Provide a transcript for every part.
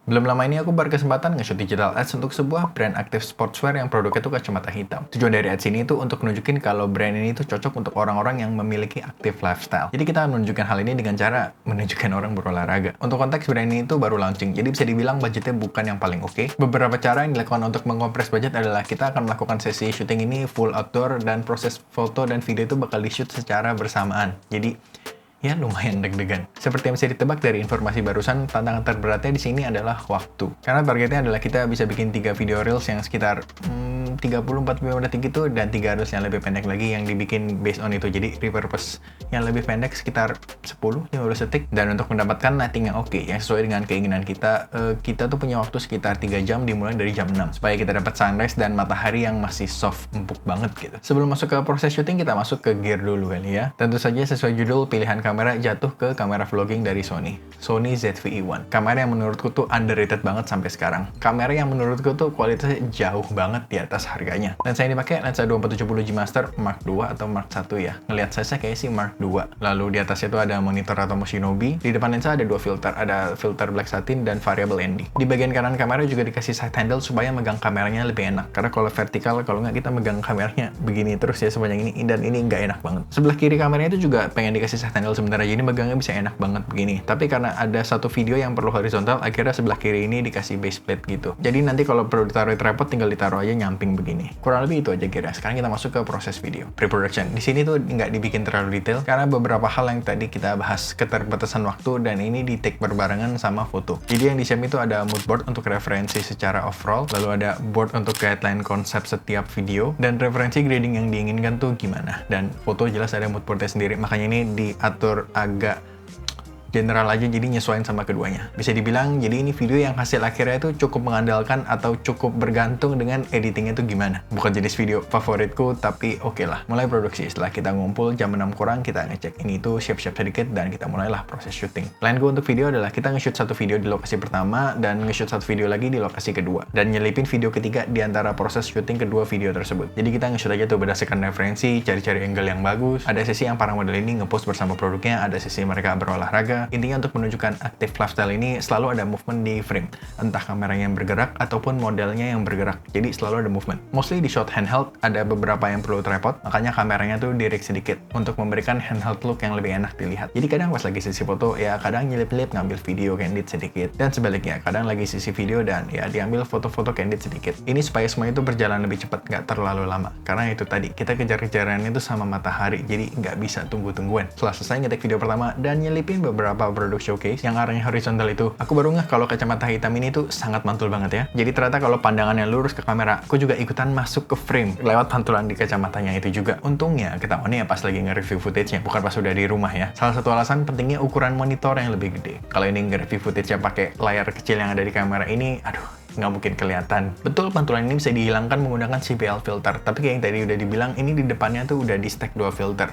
Belum lama ini aku berkesempatan nge-shoot digital ads untuk sebuah brand aktif sportswear yang produknya tuh kacamata hitam. Tujuan dari ads ini tuh untuk nunjukin kalau brand ini tuh cocok untuk orang-orang yang memiliki aktif lifestyle. Jadi kita akan menunjukkan hal ini dengan cara menunjukkan orang berolahraga. Untuk konteks brand ini tuh baru launching, jadi bisa dibilang budgetnya bukan yang paling oke. Beberapa cara yang dilakukan untuk mengompres budget adalah kita akan melakukan sesi syuting ini full outdoor dan proses foto dan video itu bakal di-shoot secara bersamaan. Jadi ya lumayan deg-degan. Seperti yang bisa ditebak dari informasi barusan, tantangan terberatnya di sini adalah waktu. Karena targetnya adalah kita bisa bikin 3 video reels yang sekitar 30-45 detik itu, dan 3 reels yang lebih pendek lagi yang dibikin based on itu. Jadi repurpose yang lebih pendek sekitar 10-15 detik. Dan untuk mendapatkan lighting yang oke, yang sesuai dengan keinginan kita, kita tuh punya waktu sekitar 3 jam dimulai dari jam 6. Supaya kita dapat sunrise dan matahari yang masih soft, empuk banget gitu. Sebelum masuk ke proses syuting, kita masuk ke gear dulu kali ya. Tentu saja sesuai judul, pilihan kamera jatuh ke kamera vlogging dari Sony ZV-E1. Kamera yang menurutku tuh underrated banget sampai sekarang. Kamera yang menurutku tuh kualitasnya jauh banget di atas harganya. Lensa yang dipakai lensa 2470 G Master Mark II atau Mark I ya. Ngelihat size-nya kayak sih Mark II. Lalu di atasnya tuh ada monitor Atomo Shinobi. Di depan lensa ada 2 filter, ada filter black satin dan variable ND. Di bagian kanan kamera juga dikasih side handle supaya megang kameranya lebih enak. Karena kalau vertikal, kalau nggak kita megang kameranya begini terus ya sepanjang ini, dan ini nggak enak banget. Sebelah kiri kameranya itu juga pengen dikasih side handle sebentar aja, ini megangnya bisa enak banget begini. Tapi karena ada satu video yang perlu horizontal, akhirnya sebelah kiri ini dikasih base plate gitu. Jadi nanti kalau perlu ditaruh di tripod, tinggal ditaruh aja nyamping begini. Kurang lebih itu aja kira. Sekarang kita masuk ke proses video pre-production. Di sini tuh nggak dibikin terlalu detail karena beberapa hal yang tadi kita bahas, keterbatasan waktu, dan ini di take berbarengan sama foto. Jadi yang di share itu ada mood board untuk referensi secara overall, lalu ada board untuk guideline konsep setiap video, dan referensi grading yang diinginkan tuh gimana. Dan foto jelas ada mood boardnya sendiri, makanya ini diatur agak general aja, jadi nyesuaiin sama keduanya. Bisa dibilang jadi ini video yang hasil akhirnya itu cukup mengandalkan atau cukup bergantung dengan editingnya itu gimana. Bukan jenis video favoritku, tapi oke lah. Mulai produksi, setelah kita ngumpul jam 6 kurang, kita ngecek ini itu siap-siap sedikit, dan kita mulailah proses syuting. Planku untuk video adalah kita nge-shoot satu video di lokasi pertama, dan nge-shoot satu video lagi di lokasi kedua, dan nyelipin video ketiga di antara proses syuting kedua video tersebut. Jadi kita nge-shoot aja tuh berdasarkan referensi, cari-cari angle yang bagus. Ada sesi yang para model ini nge-post bersama produknya, ada sesi mereka berolahraga. Intinya untuk menunjukkan aktif lifestyle ini selalu ada movement di frame, entah kameranya yang bergerak ataupun modelnya yang bergerak, jadi selalu ada movement. Mostly di shot handheld, ada beberapa yang perlu tripod, makanya kameranya tuh di-rig sedikit untuk memberikan handheld look yang lebih enak dilihat. Jadi kadang pas lagi sesi foto, ya kadang nyelip-nyelip ngambil video candid sedikit, dan sebaliknya kadang lagi sesi video dan ya diambil foto-foto candid sedikit. Ini supaya semua itu berjalan lebih cepat, nggak terlalu lama, karena itu tadi kita kejar-kejaran itu sama matahari, jadi nggak bisa tunggu-tungguan. Setelah selesai ngetek video pertama dan nyelipin beberapa produk showcase yang arahnya horizontal itu, aku baru ngeh kalau kacamata hitam ini tuh sangat mantul banget ya. Jadi ternyata kalau pandangannya lurus ke kamera, aku juga ikutan masuk ke frame lewat pantulan di kacamatanya itu juga. Untungnya ketahuannya ya pas lagi nge-review footage-nya, bukan pas udah di rumah ya. Salah satu alasan pentingnya ukuran monitor yang lebih gede. Kalau ini nge-review footage-nya pakai layar kecil yang ada di kamera ini, aduh, nggak mungkin kelihatan. Betul, pantulan ini bisa dihilangkan menggunakan CPL filter, tapi kayak yang tadi udah dibilang, ini di depannya tuh udah di stack 2 filter.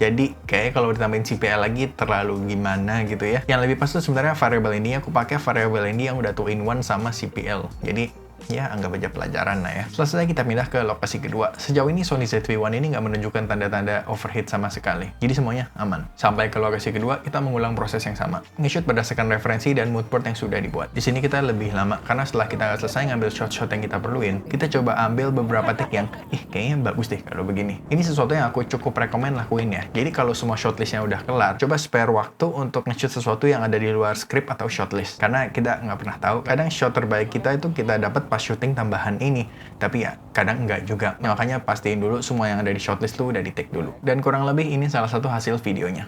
Jadi kayak kalau ditambahin CPL lagi terlalu gimana gitu ya. Yang lebih pas tuh sebenarnya variable ini, aku pakai variable ini yang udah 2-in-1 sama CPL. Jadi ya anggap aja pelajaran lah ya. Selesai kita pindah ke lokasi kedua. Sejauh ini Sony ZV-1 ini nggak menunjukkan tanda-tanda overheat sama sekali. Jadi semuanya aman. Sampai ke lokasi kedua, kita mengulang proses yang sama. Nge-shoot berdasarkan referensi dan mood board yang sudah dibuat. Di sini kita lebih lama, karena setelah kita selesai ngambil shot-shot yang kita perluin, kita coba ambil beberapa take yang, kayaknya bagus deh kalau begini. Ini sesuatu yang aku cukup rekomen lakuin ya. Jadi kalau semua shotlistnya udah kelar, coba spare waktu untuk nge-shoot sesuatu yang ada di luar script atau shotlist. Karena kita nggak pernah tahu, kadang shot terbaik kita itu kita dapat pas syuting tambahan ini, tapi ya kadang enggak juga. Makanya pastiin dulu semua yang ada di shortlist tuh udah di take dulu. Dan kurang lebih ini salah satu hasil videonya.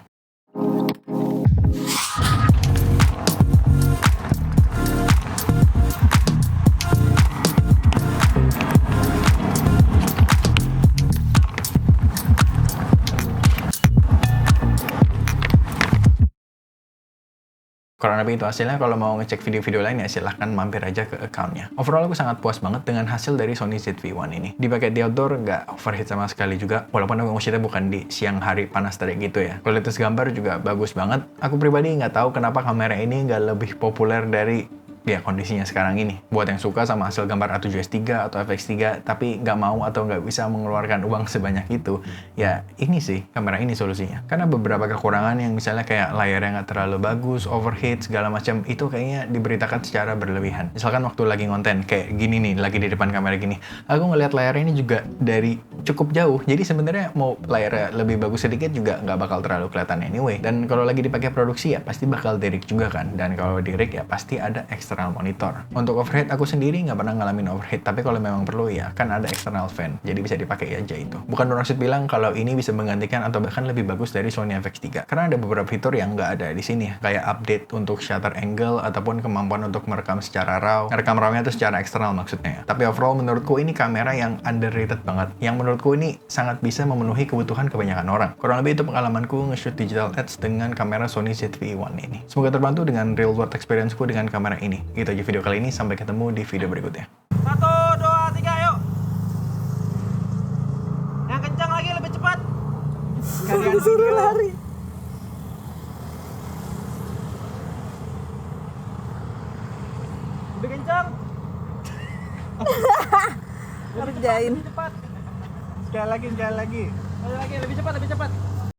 Kurang lebih itu hasilnya. Kalau mau ngecek video-video lain ya silahkan mampir aja ke account-nya. Overall aku sangat puas banget dengan hasil dari Sony ZV-1 ini. Dipakai di outdoor nggak overheat sama sekali juga, walaupun aku nge-shootnya bukan di siang hari panas terik gitu ya. Kualitas gambar juga bagus banget. Aku pribadi nggak tahu kenapa kamera ini nggak lebih populer dari ya kondisinya sekarang ini. Buat yang suka sama hasil gambar A7S3 atau FX3 tapi nggak mau atau nggak bisa mengeluarkan uang sebanyak itu, ya ini sih kamera ini solusinya. Karena beberapa kekurangan yang misalnya kayak layarnya nggak terlalu bagus, overheat, segala macam, itu kayaknya diberitakan secara berlebihan. Misalkan waktu lagi ngonten kayak gini nih, lagi di depan kamera gini, aku ngeliat layarnya ini juga dari cukup jauh, jadi sebenarnya mau layarnya lebih bagus sedikit juga nggak bakal terlalu kelihatan anyway. Dan kalau lagi dipakai produksi ya pasti bakal di rig juga kan, dan kalau di rig ya pasti ada external monitor. Untuk overhead aku sendiri nggak pernah ngalamin overhead, tapi kalau memang perlu ya kan ada external fan, jadi bisa dipakai aja itu. Bukan bermaksud bilang kalau ini bisa menggantikan atau bahkan lebih bagus dari Sony FX3, karena ada beberapa fitur yang nggak ada di sini, kayak update untuk shutter angle ataupun kemampuan untuk merekam secara RAW, ngerekam RAW-nya itu secara eksternal maksudnya. Tapi overall menurutku ini kamera yang underrated banget, yang menurutku ini sangat bisa memenuhi kebutuhan kebanyakan orang. Kurang lebih itu pengalamanku nge-shoot digital ads dengan kamera Sony ZV-E1 ini. Semoga terbantu dengan real world experience-ku dengan kamera ini. Gitu aja video kali ini, sampai ketemu di video berikutnya. 1, 2, 3, yuk. Yang kencang lagi, lebih cepat. Suruh lari. Lebih kencang. Kerjain. Lebih cepat. Sekali lagi. Sekali lagi, lebih cepat, lebih cepat.